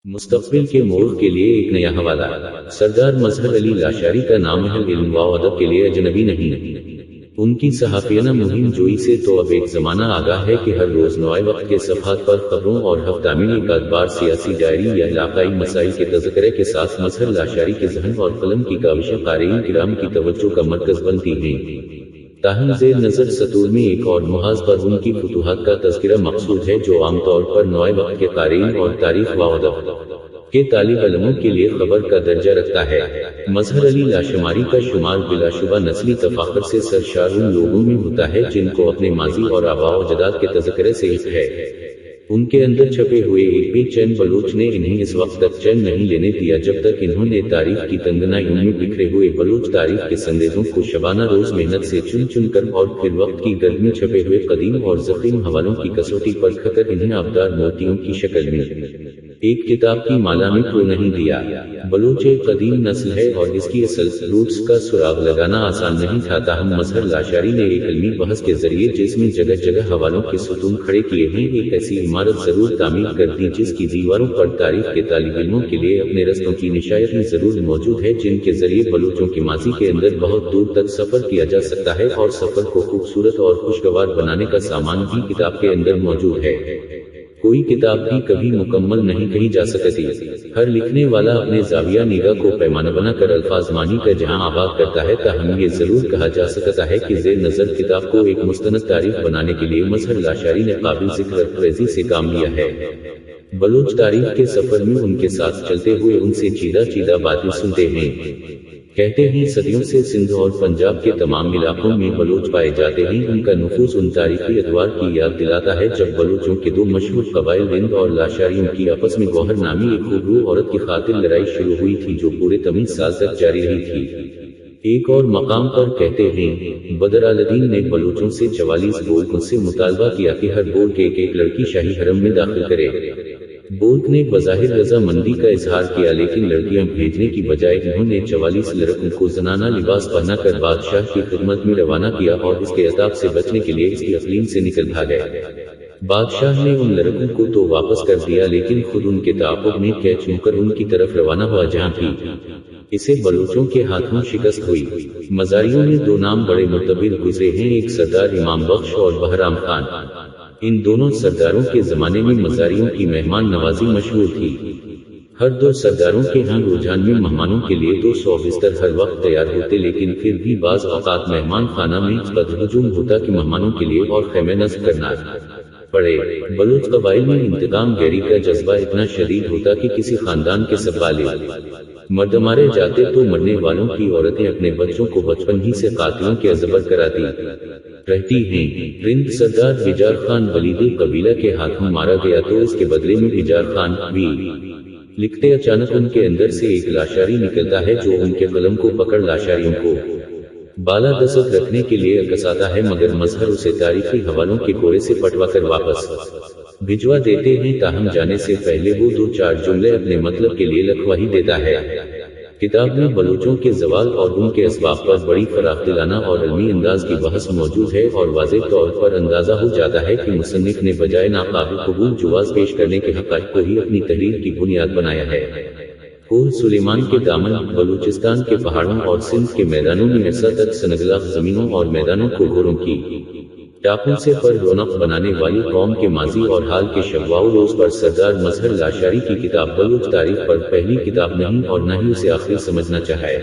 مستقبل کے موڑ کے لیے ایک نیا حوالہ۔ سردار مظہر علی لاشاری کا نام اہل علم و ادب کے لیے اجنبی نہیں۔ ان کی صحافیانہ مہم جوئی سے تو اب ایک زمانہ آگاہ ہے کہ ہر روز نوائے وقت کے صفحات پر خبروں اور ہفتہ میں ایک آدھ بار سیاسی ڈائری یا علاقائی مسائل کے تذکرے کے ساتھ مظہر لاشاری کے ذہن اور قلم کی کاوشیں قارئین کرام کی توجہ کا مرکز بنتی ہیں۔ تاہم زیر نظر سطور میں ایک اور محاذ پر ان کی فتوحات کا تذکرہ مقصود ہے جو عام طور پر نوائے وقت کے قارئین اور تاریخ و ادب کے طالب علموں کے لیے خبر کا درجہ رکھتا ہے۔ مظہر علی لاشماری کا شمار بلا شبہ نسلی تفاخر سے سرشار ان لوگوں میں ہوتا ہے جن کو اپنے ماضی اور آباء و اجداد کے تذکرے سے عشق ہے۔ ان کے اندر چھپے ہوئے ایک بے چین بلوچ نے انہیں اس وقت تک چین نہیں لینے دیا جب تک انہوں نے تاریخ کی تنگنائیوں میں بکھرے ہوئے بلوچ تاریخ کے سنگریزوں کو شبانہ روز محنت سے چن چن کر اور پھر وقت کی گرد میں چھپے ہوئے قدیم اور ضخیم حوالوں کی کسوٹی پر کھا کر انہیں آبدار موتیوں کی شکل میں ایک کتاب کی مالا میں کھو نہیں دیا۔ بلوچ ایک قدیم نسل ہے اور اس کی اصل روٹس کا سراغ لگانا آسان نہیں تھا، تاہم مظہر لاشاری نے ایک علمی بحث کے ذریعے جس میں جگہ جگہ حوالوں کے ستون کھڑے کیے ہیں، ایک ایسی عمارت ضرور تعمیر کر دی جس کی دیواروں پر تاریخ کے طالب علموں کے لیے اپنے رستوں کی نشائیاں ضرور موجود ہے جن کے ذریعے بلوچوں کے ماضی کے اندر بہت دور تک سفر کیا جا سکتا ہے، اور سفر کو خوبصورت اور خوشگوار بنانے کا سامان بھی کتاب کے اندر موجود ہے۔ کوئی کتاب بھی کبھی مکمل نہیں کہی جا سکتی۔ ہر لکھنے والا اپنے زاویہ نگاہ کو پیمانہ بنا کر الفاظ مانی کا جہاں آباد کرتا ہے، تاہم یہ ضرور کہا جا سکتا ہے کہ زیر نظر کتاب کو ایک مستند تاریخ بنانے کے لیے مظہر لاشاری نے قابل ذکر فریزی سے کام لیا ہے۔ بلوچ تاریخ کے سفر میں ان کے ساتھ چلتے ہوئے ان سے چیدہ چیدہ باتیں سنتے ہیں۔ کہتے ہیں صدیوں سے سندھ اور پنجاب کے تمام علاقوں میں بلوچ پائے جاتے ہیں۔ ان کا نفوذ ان تاریخی ادوار کی یاد دلاتا ہے جب بلوچوں کے دو مشہور قبائل رند اور لاشاریوں کی آپس میں گوہر نامی ایک خوبرو عورت کی خاطر لڑائی شروع ہوئی تھی جو پورے 23 سال تک جاری رہی تھی۔ ایک اور مقام پر کہتے ہیں بدرالدین نے بلوچوں سے 44 بولکوں سے مطالبہ کیا کہ ہر بولک ایک ایک لڑکی شاہی حرم میں داخل کرے۔ بولک نے بظاہر رضامندی کا اظہار کیا، لیکن لڑکیاں بھیجنے کی بجائے انہوں نے 44 لڑکوں کو زنانہ لباس پہنا کر بادشاہ کی خدمت میں روانہ کیا اور اس کے عذاب سے بچنے کے لیے اس کی اقلیم سے نکل بھاگے۔ بادشاہ نے ان لڑکوں کو تو واپس کر دیا، لیکن خود ان کے تعاقب میں کیچ ہو کر ان کی طرف روانہ ہوا جہاں بھی اسے بلوچوں کے ہاتھوں شکست ہوئی۔ مزاریوں میں دو نام بڑے معتبر گزرے ہیں، ایک سردار امام بخش اور بہرام خان۔ ان دونوں سرداروں کے زمانے میں مزاریوں کی مہمان نوازی مشہور تھی۔ ہر دو سرداروں کے ہاں رجحان میں مہمانوں کے لیے 200 بستر ہر وقت تیار ہوتے، لیکن پھر بھی بعض اوقات مہمان خانہ میں اس قدر ہجوم ہوتا کہ مہمانوں کے لیے اور خیمے نصب کرنا پڑے۔ بلوچ قبائل میں انتقام گیری کا جذبہ اتنا شدید ہوتا کہ کسی خاندان کے سب والد مرد مارے جاتے تو مرنے والوں کی عورتیں اپنے بچوں کو بچپن ہی سے قاتلوں کے ازبر کراتی رہتی ہیں۔ رند سردار بیجار خان ولیدی قبیلہ کے ہاتھوں مارا گیا تو اس کے بدلے میں بیجار خان بھی لکھتے اچانک ان کے اندر سے ایک لاشاری نکلتا ہے جو ان کے قلم کو پکڑ لاشاریوں کو بالا دست رکھنے کے لیے اکساتا ہے، مگر مظہر اسے تاریخی حوالوں کے کوڑے سے پٹوا کر واپس بھجوا دیتے ہیں، تاہم جانے سے پہلے وہ 2-4 جملے اپنے مطلب کے لیے لکھوا ہی دیتا ہے۔ کتاب میں بلوچوں کے زوال اور ان کے اسباب پر بڑی فراخ دلانہ اور علمی انداز کی بحث موجود ہے، اور واضح طور پر اندازہ ہو جاتا ہے کہ مصنف نے بجائے ناقابل قبول جواز پیش کرنے کے حقائق کو ہی اپنی تحریر کی بنیاد بنایا ہے۔ کوہ سلیمان کے دامن، بلوچستان کے پہاڑوں اور سندھ کے میدانوں میں عرصہ تک سنگلاخ زمینوں اور میدانوں کو گھوڑوں کی ٹاپوں سے پر رونق بنانے والی قوم کے ماضی اور حال کے شب و روز پر سردار مظہر لاشاری کی کتاب بلوچ تاریخ پر پہلی کتاب نہیں اور نہ ہی اسے آخری سمجھنا چاہے۔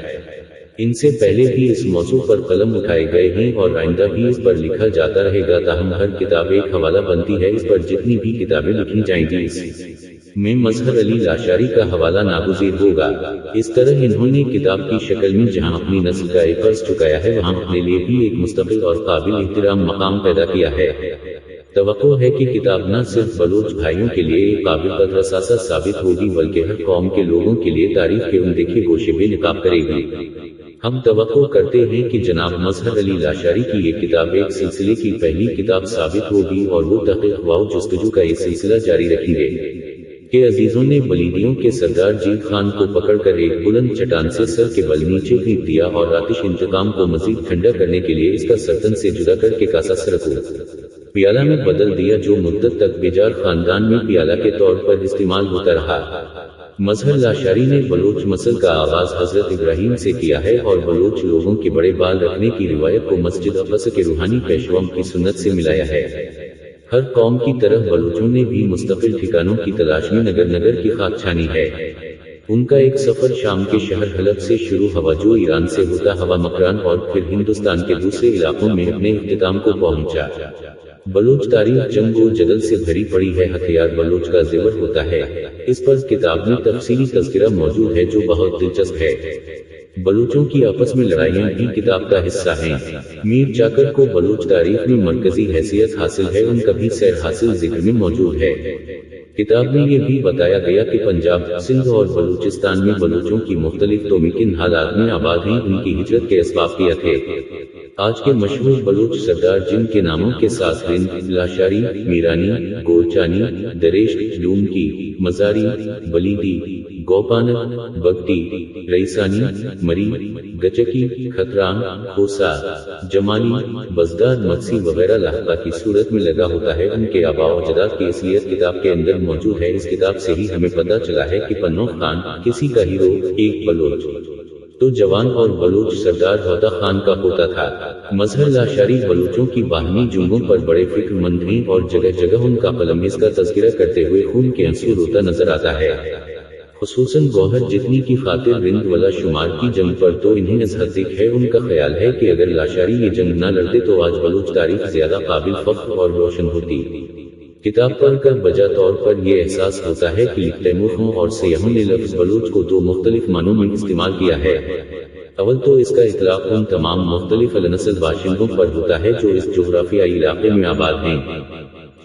ان سے پہلے بھی اس موضوع پر قلم اٹھائے گئے ہیں اور آئندہ بھی اس پر لکھا جاتا رہے گا، تاہم ہر کتاب ایک حوالہ بنتی ہے۔ اس پر جتنی بھی کتابیں لکھی جائیں گی اس میں مظہر علی لاشاری کا حوالہ ناگزیر ہوگا۔ اس طرح انہوں نے کتاب کی شکل میں جہاں اپنی نسل کا ایک فرض چکایا ہے، وہاں اپنے لیے بھی ایک مستقل اور قابل احترام مقام پیدا کیا ہے۔ توقع ہے کہ کتاب نہ صرف بلوچ بھائیوں کے لیے ایک قابل قدر اثاثہ ثابت ہوگی بلکہ ہر قوم کے لوگوں کے لیے تاریخ کے اندیکھے گوشے بے نقاب کرے گی۔ ہم توقع کرتے ہیں کہ جناب مظہر علی لاشاری کی یہ کتاب ایک سلسلے کی پہلی کتاب ثابت ہوگی اور وہ تحقیق و جستجو کا یہ سلسلہ جاری رکھیں گے کہ عزیزوں نے بلیدیوں کے سردار جیت خان کو پکڑ کر ایک بلند چٹان سے سر کے بل نیچے پھینک دیا اور آتش انتقام کو مزید ٹھنڈا کرنے کے لیے اس کا سرطن سے جدا کر کے کاسا سرکو پیالہ میں بدل دیا، جو مدت تک بیجار خاندان میں پیالہ کے طور پر استعمال ہوتا رہا۔ مظہر لاشاری نے بلوچ مسل کا آغاز حضرت ابراہیم سے کیا ہے اور بلوچ لوگوں کے بڑے بال رکھنے کی روایت کو مسجد اقصی کے روحانی پیشوا کی سنت سے ملایا ہے۔ ہر قوم کی طرح بلوچوں نے بھی مستقل ٹھکانوں کی تلاش میں نگر نگر کی خاک چھانی ہے۔ ان کا ایک سفر شام کے شہر حلب سے شروع ہوا جو ایران سے ہوتا ہوا مکران اور پھر ہندوستان کے دوسرے علاقوں میں اپنے اختتام کو پہنچا۔ بلوچ تاریخ جنگ و جدل سے بھری پڑی ہے، ہتھیار بلوچ کا زیور ہوتا ہے۔ اس پر کتاب میں تفصیلی تذکرہ موجود ہے جو بہت دلچسپ ہے۔ بلوچوں کی آپس میں لڑائیاں بھی کتاب کا حصہ ہیں۔ میر چاکر کو بلوچ تاریخ میں مرکزی حیثیت حاصل ہے، ان کا بھی سیر حاصل ذکر میں موجود ہے۔ کتاب میں یہ بھی بتایا گیا کہ پنجاب، سندھ اور بلوچستان میں بلوچوں کی مختلف ممکن حالات میں آباد ہیں، ان کی ہجرت کے اسباب کیا تھے۔ آج کے مشہور بلوچ سردار جن کے ناموں کے ساتھ رند، لاشاری، میرانی، گورچانی، دریش، لونکی، مزاری، بلیدی، گوپانک، بگٹی، ریسانی، مری، گچکی، کھتران، کھوسا، جمالی، بزدار، مکسی وغیرہ لاحقہ کی صورت میں لگا ہوتا ہے، ان کے آباء و اجداد کی اصلیت کتاب کے اندر موجود ہے۔ اس کتاب سے ہی ہمیں پتہ چلا ہے کہ پنو خان کسی کا ہیرو ایک بلوچ تو جوان اور بلوچ سردار ہوتا خان کا ہوتا تھا۔ مظہر لاشاری بلوچوں کی باہمی جنگوں پر بڑے فکر مند ہیں اور جگہ جگہ ان کا قلم اس کا تذکرہ کرتے ہوئے خون کے آنسو روتا نظر آتا ہے۔ خصوصاً گوہر جتنی کی خاطر رند والا شمار کی جنگ پر تو انہیں ازحدق ہے۔ ان کا خیال ہے کہ اگر لاشاری یہ جنگ نہ لڑتے تو آج بلوچ تاریخ زیادہ قابل فخر اور روشن ہوتی۔ کتاب پڑھ کر بجا طور پر یہ احساس ہوتا ہے کہ لکھتے مورخوں اور سیاحوں نے لفظ بلوچ کو دو مختلف معنوں میں استعمال کیا ہے۔ اول تو اس کا اطلاق ان تمام مختلف النسل باشندوں پر ہوتا ہے جو اس جغرافیائی علاقے میں آباد ہیں۔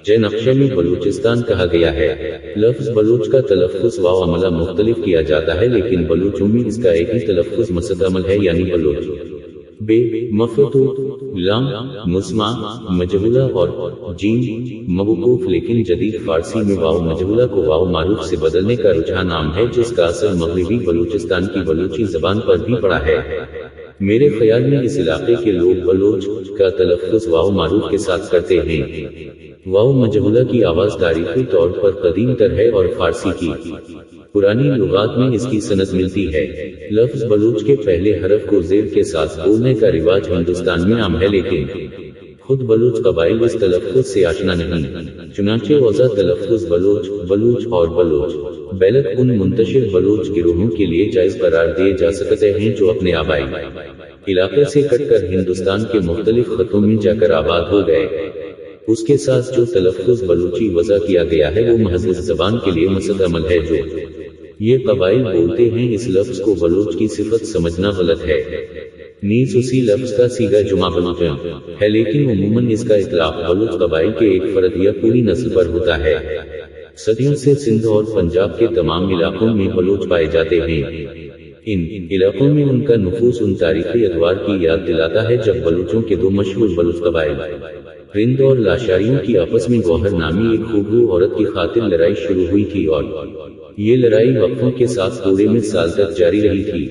جے نقشے میں بلوچستان کہا گیا ہے۔ لفظ بلوچ کا تلفظ واو عملہ مختلف کیا جاتا ہے، لیکن بلوچوں میں اس کا ایک ہی تلفظ مستعمل ہے، یعنی بلوچ۔ بے مفتوح، لام مسمع مجہولہ اور جیم موقوف، لیکن جدید فارسی میں واو مجہولہ کو واو معروف سے بدلنے کا رجحان عام ہے، جس کا اثر مغربی بلوچستان کی بلوچی زبان پر بھی پڑا ہے۔ میرے خیال میں اس علاقے کے لوگ بلوچ کا تلفظ واو معروف کے ساتھ کرتے ہیں۔ واو مجہولہ کی آواز تاریخی طور پر قدیم تر ہے اور فارسی کی پرانی لغات میں اس کی سند ملتی ہے۔ لفظ بلوچ کے پہلے حرف کو زیر کے ساتھ بولنے کا رواج ہندوستان میں عام ہے، لیکن خود بلوچ قبائل اس تلفظ سے آشنا نہیں۔ چنانچہ اوضاع تلفظ بلوچ، بلوچ اور بلوچ بیلٹ ان منتشر بلوچ گروہوں کے لیے جائز قرار دیے جا سکتے ہیں جو اپنے آبائی علاقے سے کٹ کر ہندوستان کے مختلف خطوں میں جا کر آباد ہو گئے۔ اس کے ساتھ جو تلفظ بلوچی وضع کیا گیا ہے وہ محض اس زبان کے لیے مستعمل ہے جو یہ قبائل بولتے ہیں۔ اس لفظ کو بلوچ کی صفت سمجھنا غلط ہے۔ نیز اسی لفظ کا صیغہ جمع بلوچ ہے، لیکن عموماً اس کا اطلاق بلوچ قبائل کے ایک فرد یا پوری نسل پر ہوتا ہے۔ صدیوں سے سندھ اور پنجاب کے تمام علاقوں میں بلوچ پائے جاتے ہیں۔ ان علاقوں میں ان کا نفوذ ان تاریخی ادوار کی یاد دلاتا ہے جب بلوچوں کے دو مشہور بلوچ قبائل رند اور لاشاریوں کی آپس میں گوہر نامی ایک خوبرو عورت کی خاطر لڑائی شروع ہوئی تھی، اور یہ لڑائی وقفوں کے ساتھ پورے میں سال تک جاری رہی تھی۔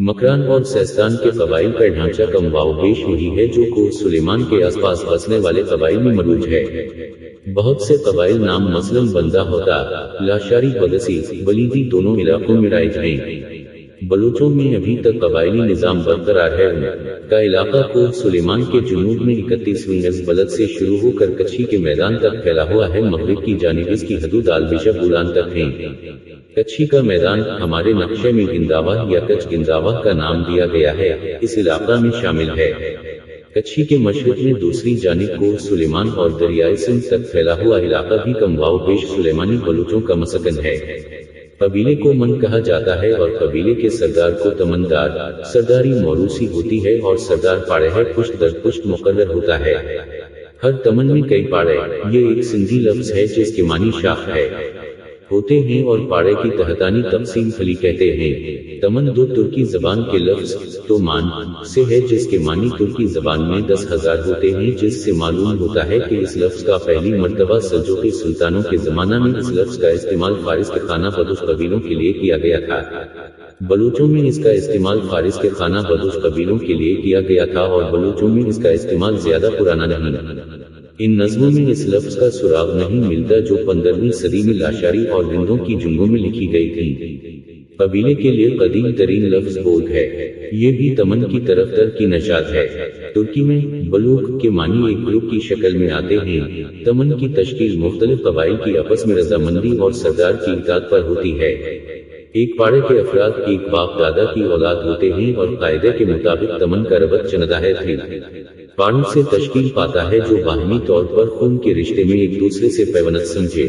مکران اور سیستان کے قبائل کا ڈھانچہ کم و بیش وہی ہے جو کوہ سلیمان کے آس پاس بسنے والے قبائل میں مروج ہے۔ بہت سے قبائل نام مثلاً بندہ ہوتا، لاشاری، بگسی، بلیدی دونوں علاقوں میں رائج ہیں۔ بلوچوں میں ابھی تک قبائلی نظام برقرار ہے۔ ان کا علاقہ کوہ سلیمان کے جنوب میں 31ویں بلد سے شروع ہو کر کچھی کے میدان تک پھیلا ہوا ہے۔ مغرب کی جانب اس کی حدود آلبشہ بولان تک ہیں۔ کچھی کا میدان ہمارے نقشے میں گنداوا یا کچھ گنداوا کا نام دیا گیا ہے، اس علاقہ میں شامل ہے۔ کچھی کے مشرق میں دوسری جانب کوہ سلیمان اور دریائے سندھ تک پھیلا ہوا علاقہ بھی کم و بیش سلیمانی بلوچوں کا مسکن ہے۔ قبیلے کو من کہا جاتا ہے اور قبیلے کے سردار کو تمندار، سرداری موروثی ہوتی ہے اور سردار پاڑے ہے پشت در پشت مقرر ہوتا ہے۔ ہر تمن میں کئی پاڑے، یہ ایک سندھی لفظ ہے جس کے معنی شاخ ہے ہوتے ہیں اور پاڑے کی تحتانی تقسیم پھلی کہتے ہیں۔ تمن دو ترکی زبان کے لفظ تومان سے ہے جس کے معنی ترکی زبان میں 10,000 ہوتے ہیں، جس سے معلوم ہوتا ہے کہ اس لفظ کا پہلی مرتبہ سلجوقی سلطانوں کے زمانہ میں اس لفظ کا استعمال فارس کے خانہ بدوش قبیلوں کے لیے کیا گیا تھا۔ بلوچوں میں اس کا استعمال فارس کے خانہ بدوش قبیلوں کے لیے کیا گیا تھا اور بلوچوں میں اس کا استعمال زیادہ پرانا نہیں۔ ان نظموں میں اس لفظ کا سراغ نہیں ملتا جو 15ویں صدی میں لاشاری اور رندوں کی جنگوں میں لکھی گئی تھی۔ قبیلے کے لیے قدیم ترین لفظ بولگ ہے، یہ بھی تمن کی طرف در کی نشاد ہے۔ ترکی میں بلوغ کے معنی ایک گروپ کی شکل میں آتے ہیں۔ تمن کی تشکیل مختلف قبائل کی آپس میں رضامندی اور سردار کی اطاعت پر ہوتی ہے۔ ایک پاڑے کے افراد ایک باپ دادا کی اولاد ہوتے ہیں اور قاعدے کے مطابق تمن کا ربط چندہ ہے تھی۔ پاڑوں سے تشکیل پاتا ہے جو باہمی طور پر خون کے رشتے میں ایک دوسرے سے پیوند سمجھے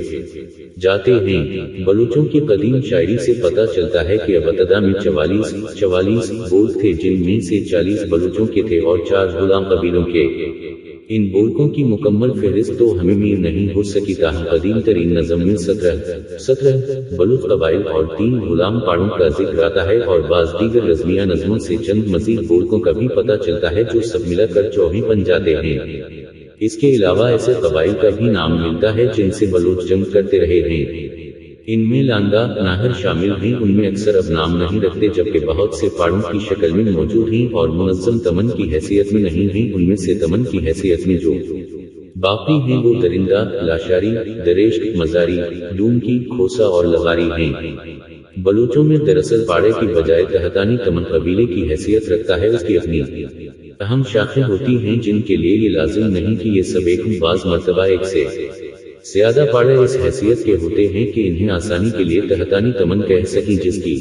جاتے ہیں۔ بلوچوں کی قدیم شاعری سے پتہ چلتا ہے کہ ابتدا میں 44 بولگ تھے جن میں سے 40 بلوچوں کے تھے اور 4 غلام قبیلوں کے۔ ان بولگوں کی مکمل فہرست تو ہمیں میر نہیں ہو سکی، تاہم قدیم ترین نظم میں 17 بلوچ قبائل اور 3 غلام پاڑوں کا ذکر آتا ہے، اور بعض دیگر رزمیہ نظموں سے چند مزید بولگوں کا بھی پتہ چلتا ہے جو سب ملا کر 24 بن جاتے ہیں۔ اس کے علاوہ ایسے قبائل کا بھی نام ملتا ہے جن سے بلوچ جنگ کرتے رہے ہیں۔ ان میں لانگا ناہر شامل ہیں، ان میں اکثر اب نام نہیں رکھتے جبکہ بہت سے پاڑوں کی شکل میں موجود ہیں اور منظم تمن کی حیثیت میں نہیں ہیں۔ ان میں سے تمن کی حیثیت میں جو باقی ہیں وہ درندہ، لاشاری، دریشک، مزاری، ڈونکی، کھوسا اور لغاری ہیں۔ بلوچوں میں دراصل پاڑے کی بجائے تہتانی تمن قبیلے کی حیثیت رکھتا ہے۔ اس کی اپنی اہم شاخیں ہوتی ہیں جن کے لیے یہ لازم نہیں کہ یہ سب ایک ہوں، بعض مرتبہ ایک سے زیادہ پاڑے اس حیثیت کے ہوتے ہیں کہ انہیں آسانی کے لیے تہتانی تمن کہہ سکیں، جس کی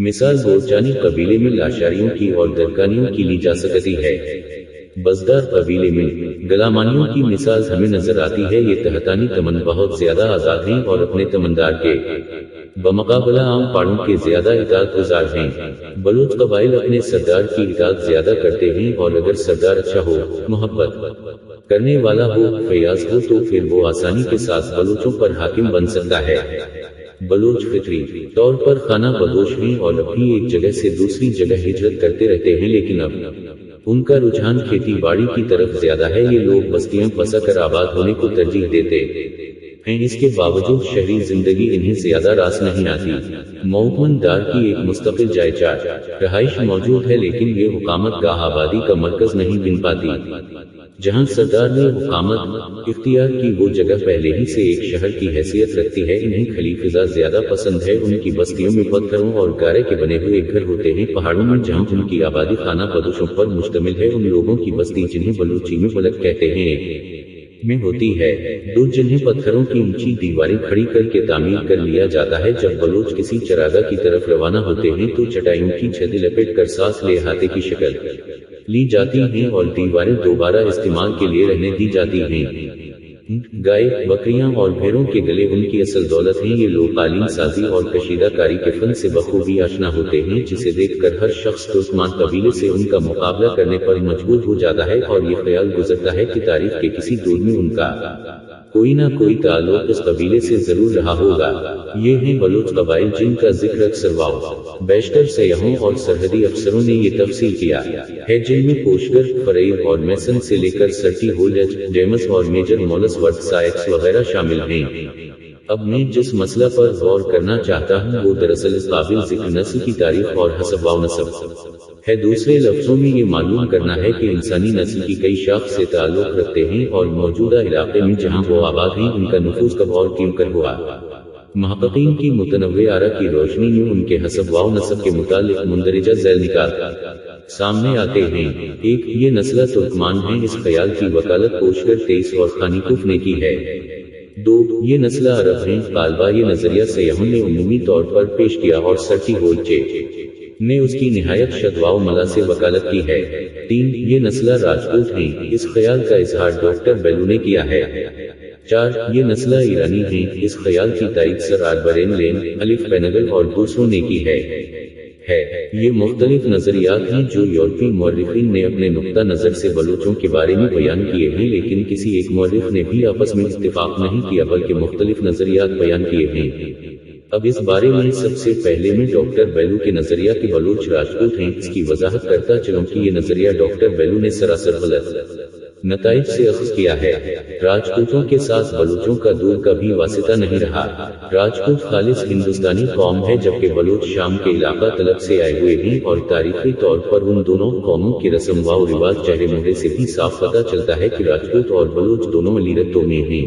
مثال بورچانی قبیلے میں لاشاریوں کی اور درکانیوں کی لی جا سکتی ہے۔ بزدار قبیلے میں گلامانیوں کی مثال ہمیں نظر آتی ہے۔ یہ تہتانی تمن بہت زیادہ آزاد ہیں اور اپنے تمندار کے بمقابلہ عام پاڑوں کے زیادہ اطاعت گزار ہیں۔ بلوچ قبائل اپنے سردار کی اطاعت زیادہ کرتے ہیں اور اگر سردار اچھا ہو، محبت کرنے والا ہو، فیاض ہو تو پھر وہ آسانی کے ساتھ بلوچوں پر حاکم بن سکتا ہے۔ بلوچ فطری طور پر خانہ بدوش ہیں اور اپنی ایک جگہ سے دوسری جگہ ہجرت کرتے رہتے ہیں، لیکن اب ان کا رجحان کھیتی باڑی کی طرف زیادہ ہے۔ یہ لوگ بستیاں پسا کر آباد ہونے کو ترجیح دیتے ہیں، اس کے باوجود شہری زندگی انہیں زیادہ راس نہیں آتی۔ مومن دار کی ایک مستقل جائے رہائش موجود ہے، لیکن یہ حکامت گاہ آبادی کا مرکز نہیں بن پاتی۔ جہاں سردار نے حکامت اختیار کی وہ جگہ پہلے ہی سے ایک شہر کی حیثیت رکھتی ہے۔ انہیں کھلی فضا زیادہ پسند ہے۔ ان کی بستیوں میں پتھروں اور گارے کے بنے ہوئے گھر ہوتے ہیں۔ پہاڑوں میں جہاں ان کی آبادی خانہ بدوشوں پر مشتمل ہے، ان لوگوں کی بستی جنہیں بلوچی میں بلک کہتے ہیں میں ہوتی ہے۔ دو جنہیں پتھروں کی اونچی دیواریں کھڑی کر کے تعمیر کر لیا جاتا ہے۔ جب بلوچ کسی چراگاہ کی طرف روانہ ہوتے ہیں تو چٹائیوں کی چھتیں لپیٹ کر سانس لے احاطے کی شکل لی جاتی ہیں اور دیواریں دوبارہ استعمال کے لیے رہنے دی جاتی ہیں۔ گائے، بکریاں اور بھیڑوں کے گلے ان کی اصل دولت ہیں۔ یہ لوگ قالین سازی اور کشیدہ کاری کے فن سے بخوبی آشنا ہوتے ہیں، جسے دیکھ کر ہر شخص ترکمان قبیلے سے ان کا مقابلہ کرنے پر مجبور ہو جاتا ہے، اور یہ خیال گزرتا ہے کہ تاریخ کے کسی دور میں ان کا کوئی نہ کوئی تعلق اس قبیلے سے ضرور رہا ہوگا۔ یہ ہیں بلوچ قبائل جن کا ذکر اکثر بیشتر سیاحوں اور سرحدی افسروں نے یہ تفصیل کیا ہے، جن میں پوشگر، فریر اور میسن سے لے کر سرٹی ہولج، جیمس اور میجر مولس ورڈ سائکس وغیرہ شامل ہیں۔ اب میں جس مسئلہ پر غور کرنا چاہتا ہوں وہ دراصل اس قابل ذکر نسل کی تاریخ اور حسب و نسب ہے۔ دوسرے لفظوں میں یہ معلوم کرنا ہے کہ انسانی نسل کی کئی شاخ سے تعلق رکھتے ہیں اور موجودہ علاقے میں جہاں وہ آباد ہیں ان کا نفوذ کب اور کیوں کر ہوا۔ محققین کی متنوع آراء کی روشنی میں ان کے حسب و نسب کے متعلق مندرجہ ذیل نکات سامنے آتے ہیں۔ ایک، یہ نسلہ ترکمان ہیں، اس خیال کی وکالت پوشگر تیس اور خانیکوف نے کی ہے۔ دو، یہ نسلہ عرب ہیں، غالبا یہ نظریہ سیاحوں نے عمومی طور پر پیش کیا اور سرٹی ہولچے نے اس کی نہایت شدوا و ملا سے وکالت کی ہے۔ تین، یہ نسلہ راجپوت ہیں، اس خیال کا اظہار ڈاکٹر بیلو نے کیا ہے۔ چار، یہ نسلہ ایرانی ہیں، اس خیال کی تائید سر آربرین لین، الف پینگل اور دوسروں نے کی ہے۔ یہ مختلف نظریات ہیں جو یورپی مورخین نے اپنے نقطہ نظر سے بلوچوں کے بارے میں بیان کیے ہیں، لیکن کسی ایک مورخ نے بھی آپس میں اتفاق نہیں کیا بلکہ مختلف نظریات بیان کیے ہیں۔ اب اس بارے میں سب سے پہلے میں ڈاکٹر بیلو کے نظریہ کے بلوچ راجپوت ہیں اس کی وضاحت کرتا چلوں کہ یہ نظریہ ڈاکٹر بیلو نے سراسر غلط نتائج سے اخذ کیا ہے۔ راجپوتوں کے ساتھ بلوچوں کا دور کا بھی واسطہ نہیں رہا۔ راجپوت خالص ہندوستانی قوم ہے جبکہ بلوچ شام کے علاقہ طلب سے آئے ہوئے ہیں، اور تاریخی طور پر ان دونوں قوموں کے رسم و رواج چہرے مہرے سے بھی صاف پتہ چلتا ہے کہ راجپوت اور بلوچ دونوں علی رتوں میں ہیں۔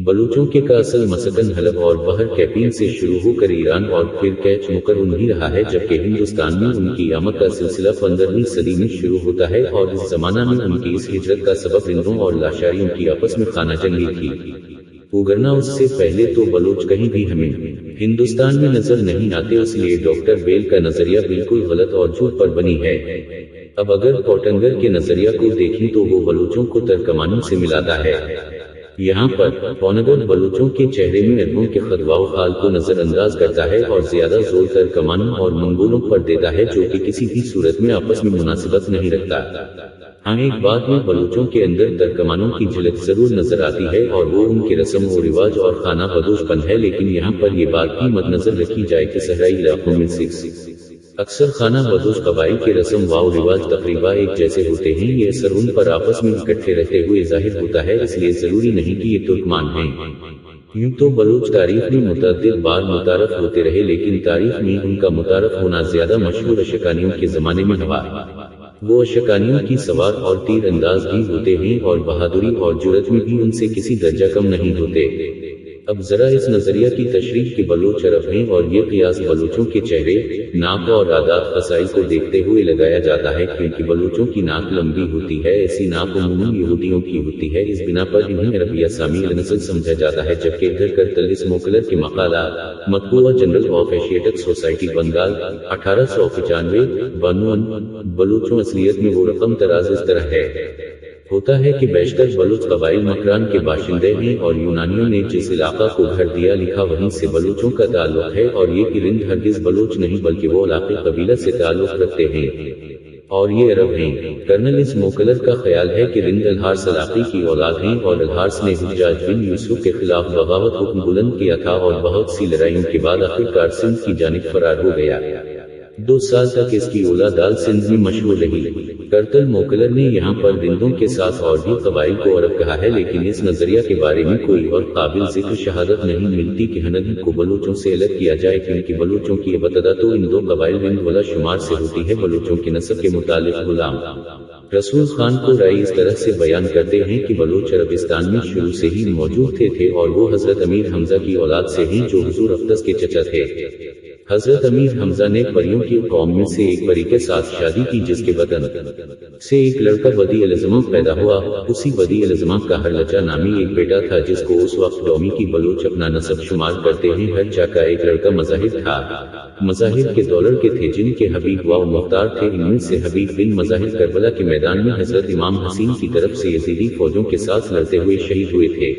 بلوچوں کے کا اصل مسکن حلب اور بحر کیپین سے شروع ہو کر ایران اور پھر کیچ مکرون ہی رہا ہے، جبکہ ہندوستان میں ان کی آمد کا سلسلہ 15ویں صدی میں شروع ہوتا ہے، اور اس زمانہ میں ان کی اس ہجرت کا سبب ہندوں اور لاشاریوں کی آپس میں خانہ جنگی تھی، وگرنہ اس سے پہلے تو بلوچ کہیں بھی ہمیں ہندوستان میں نظر نہیں آتے۔ اس لیے ڈاکٹر بیل کا نظریہ بالکل غلط اور جھوٹ پر بنی ہے۔ اب اگر پوٹنگر کے نظریہ کو دیکھیں تو وہ بلوچوں کو ترکمانوں سے ملاتا ہے۔ یہاں پر پونگر بلوچوں کے چہرے میں عربوں کے خطبہ و حال کو نظر انداز کرتا ہے اور زیادہ زور ترکمانوں اور منگولوں پر دیتا ہے، جو کہ کسی بھی صورت میں آپس میں مناسبت نہیں رکھتا۔ ہاں، ایک بات میں بلوچوں کے اندر ترکمانوں کی جھلک ضرور نظر آتی ہے، اور وہ ان کے رسم و رواج اور خانہ بدوش پن ہے، لیکن یہاں پر یہ بات بھی مد نظر رکھی جائے کہ صحرائی علاقوں میں اکثر خانہ بدوش قبائل کے رسم و رواج تقریبا ایک جیسے ہوتے ہیں۔ یہ اثر ان پر آپس میں اکٹھے رہتے ہوئے ظاہر ہوتا ہے، اس لیے ضروری نہیں کہ یہ ترکمان ہیں۔ یوں تو بلوچ تاریخ میں متعدد بار متعارف ہوتے رہے، لیکن تاریخ میں ان کا متعارف ہونا زیادہ مشہور اشکانیوں کے زمانے میں ہوا۔ وہ اشکانیوں کی سوار اور تیر انداز بھی ہوتے ہیں، اور بہادری اور جرأت میں بھی ان سے کسی درجہ کم نہیں ہوتے۔ اب ذرا اس نظریہ کی تشریح کہ بلوچ عرب ہیں، اور یہ قیاس بلوچوں کے چہرے، ناک اور عادات خصائل کو دیکھتے ہوئے لگایا جاتا ہے، کیونکہ بلوچوں کی ناک لمبی ہوتی ہے، ایسی ناک عموماً یہودیوں کی ہوتی ہے۔ اس بنا پر انہیں عربی اسامی النسل سمجھا جاتا ہے، جبکہ ادھر کرتلس موکلر کے مقالات مطبوعہ journal of Asiatic Society Bengal 1895 بانون بلوچوں اصلیت میں وہ رقم تراز اس طرح ہے ہوتا ہے کہ بیشتر بلوچ قبائل مکران کے باشندے ہیں، اور یونانیوں نے جس علاقہ کو گھر دیا لکھا وہیں سے بلوچوں کا تعلق ہے، اور یہ کہ رند ہرگز بلوچ نہیں بلکہ وہ علاقے قبیلہ سے تعلق رکھتے ہیں، اور یہ عرب ہیں۔ کرنل اس موکلر کا خیال ہے کہ رند الحارث علاقے کی اولاد ہیں، اور الحارث نے حجاج بن یوسف کے خلاف بغاوت حکم بلند کیا تھا، اور بہت سی لڑائیوں کے بعد آخرکار سندھ کی جانب فرار ہو گیا۔ 2 سال تک اس کی اولاد آل سندھ میں مشہور رہی۔ کرتل موکلر نے یہاں پر رندوں کے ساتھ اور بھی قبائل کو عرب کہا ہے، لیکن اس نظریہ کے بارے میں کوئی اور قابل ذکر شہادت نہیں ملتی کہ ہندی کو بلوچوں سے الگ کیا جائے، کیونکہ بلوچوں کی ابتدا تو ان 2 قبائل رند ولا شمار سے ہوتی ہے۔ بلوچوں کے نسب کے متعلق غلام رسول خان کو رائے اس طرح سے بیان کرتے ہیں کہ بلوچ عربستان میں شروع سے ہی موجود تھے اور وہ حضرت امیر حمزہ کی اولاد سے ہیں، جو حضور افدس کے چچا تھے۔ حضرت امیر حمزہ نے پریوں کی قوم میں سے ایک پری کے ساتھ شادی کی، جس کے بدن سے ایک لڑکا بدی الزمہ پیدا ہوا۔ اسی بدی الزمہ کا ہرلچا نامی ایک بیٹا تھا، جس کو اس وقت ڈومی کی بلوچ اپنا نسب شمار کرتے ہیں۔ ہرچا کا ایک لڑکا مظاہر تھا۔ مظاہر کے دولر کے تھے، جن کے حبیب و مختار تھے۔ ان میں سے حبیب بن مظاہر کربلا کے میدان میں حضرت امام حسین کی طرف سے یزیدی فوجوں کے ساتھ لڑتے ہوئے شہید ہوئے تھے۔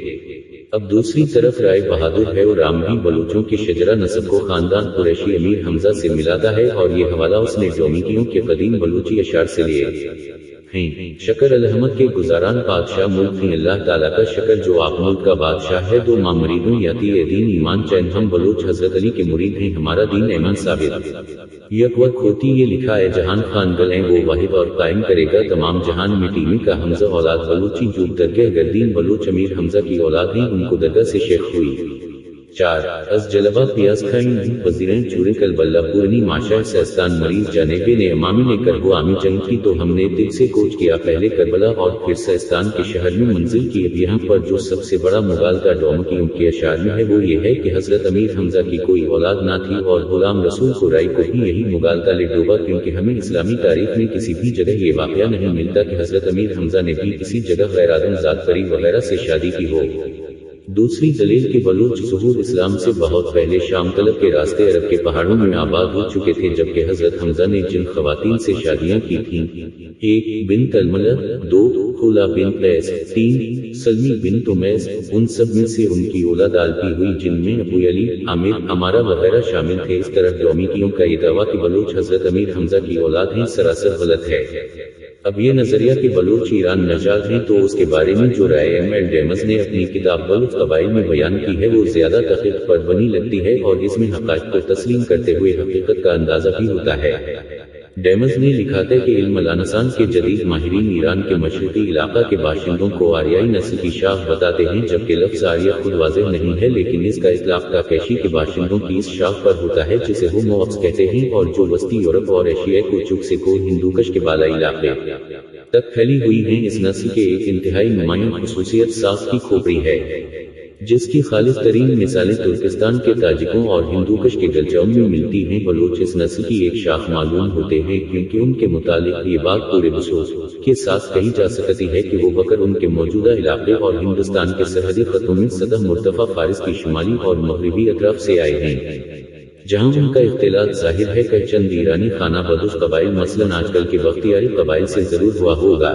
اب دوسری طرف رائے بہادر ہے، اور رام بھی بلوچوں کے شجرہ نسب کو خاندان قریشی امیر حمزہ سے ملاتا ہے، اور یہ حوالہ اس نے ڈومیکیوں کے قدیم بلوچی اشعار سے لیے ہیں۔ شکر الحمد کے گزاران بادشاہ ملک ہیں، اللہ تعالیٰ کا شکر جو آپ ملک کا بادشاہ ہے۔ 2 مامریدوں یاتی دین ایمان چین، ہم بلوچ حضرت علی کے مرید ہیں، ہمارا دین ایمان ثابت یک وقت ہوتی یہ لکھا ہے جہان خان گلیں وہ واحد اور قائم کرے گا تمام جہان مٹی میں کا حمزہ اولاد بلوچی جو درگہ گردین بلوچ امیر حمزہ کی اولاد ہیں، ان کو درگاہ سے شیخ ہوئی۔ 4 از جلبہ پیاز کھائیں وزیریں چورے کل بلہ پورنی معاشر سیستان مریض جانبے نے امامی نے کربو آمی جنگ کی تو ہم نے دل سے کوچ کیا، پہلے کربلا اور پھر سیستان کے شہر میں منزل کی۔ اب یہاں پر جو سب سے بڑا مغالطہ ڈومکیوں کے اشعار میں ہے وہ یہ ہے کہ حضرت امیر حمزہ کی کوئی اولاد نہ تھی، اور غلام رسول قرائی کو بھی یہی مغالطہ لے ڈوبا، کیونکہ ہمیں اسلامی تاریخ میں کسی بھی جگہ یہ واقعہ نہیں ملتا کہ حضرت امیر حمزہ نے بھی کسی جگہ غیر آدم ذات پری وغیرہ سے شادی کی ہو۔ دوسری دلیل کہ بلوچ ظہور اسلام سے بہت پہلے شام طلب کے راستے عرب کے پہاڑوں میں آباد ہو چکے تھے، جبکہ حضرت حمزہ نے جن خواتین سے شادیاں کی تھیں، 1 بنت الملہ، 2 خولا بنت قیس، 3 سلمی بنت امیس، ان سب میں سے ان کی اولاد آلپی ہوئی، جن میں ابو علی، عامر، امارہ وغیرہ شامل تھے۔ اس طرح ڈومیکیوں کا یہ دعویٰ کہ بلوچ حضرت امیر حمزہ کی اولاد ہیں سراسر غلط ہے۔ اب یہ نظریہ کہ بلوچ ایران نژاد ہیں، تو اس کے بارے میں جو رائے M.L. ڈیمز نے اپنی کتاب بلوچ قبائل میں بیان کی ہے وہ زیادہ تحقیق پر بنی لگتی ہے، اور اس میں حقائق کو تسلیم کرتے ہوئے حقیقت کا اندازہ بھی ہوتا ہے۔ ڈیمز نے لکھا تھا کہ علم الانسان کے جدید ماہرین ایران کے مشرقی علاقہ کے باشندوں کو آریائی نسل کی شاخ بتاتے ہیں، جبکہ لفظ آریہ خود واضح نہیں ہے، لیکن اس کا اطلاق تاکیشی کے باشندوں کی اس شاخ پر ہوتا ہے جسے ہومو اپس کہتے ہیں، اور جو وسطی یورپ اور ایشیا کو چک سے کو ہندوکش کے بالائی علاقے تک پھیلی ہوئی ہیں۔ اس نسل کے ایک انتہائی نمایاں خصوصیت ساخت کی کھوپڑی ہے، جس کی خالص ترین مثالیں ترکستان کے تاجکوں اور ہندوکش کے گلچاؤں میں ملتی ہیں۔ بلوچ اس نسل کی ایک شاخ معلوم ہوتے ہیں، کیونکہ ان کے متعلق یہ بات پورے بسوس کے ساتھ کہی جا سکتی ہے کہ وہ بکر ان کے موجودہ علاقے اور ہندوستان کے سرحدی خطوں میں سطح مرتفع فارس کی شمالی اور مغربی اطراف سے آئے ہیں، جہاں ان کا اختلاط ظاہر ہے کہ چند ایرانی خانہ بدوش قبائل مثلاً آج کل کے بختیاری قبائل سے ضرور ہوا ہوگا۔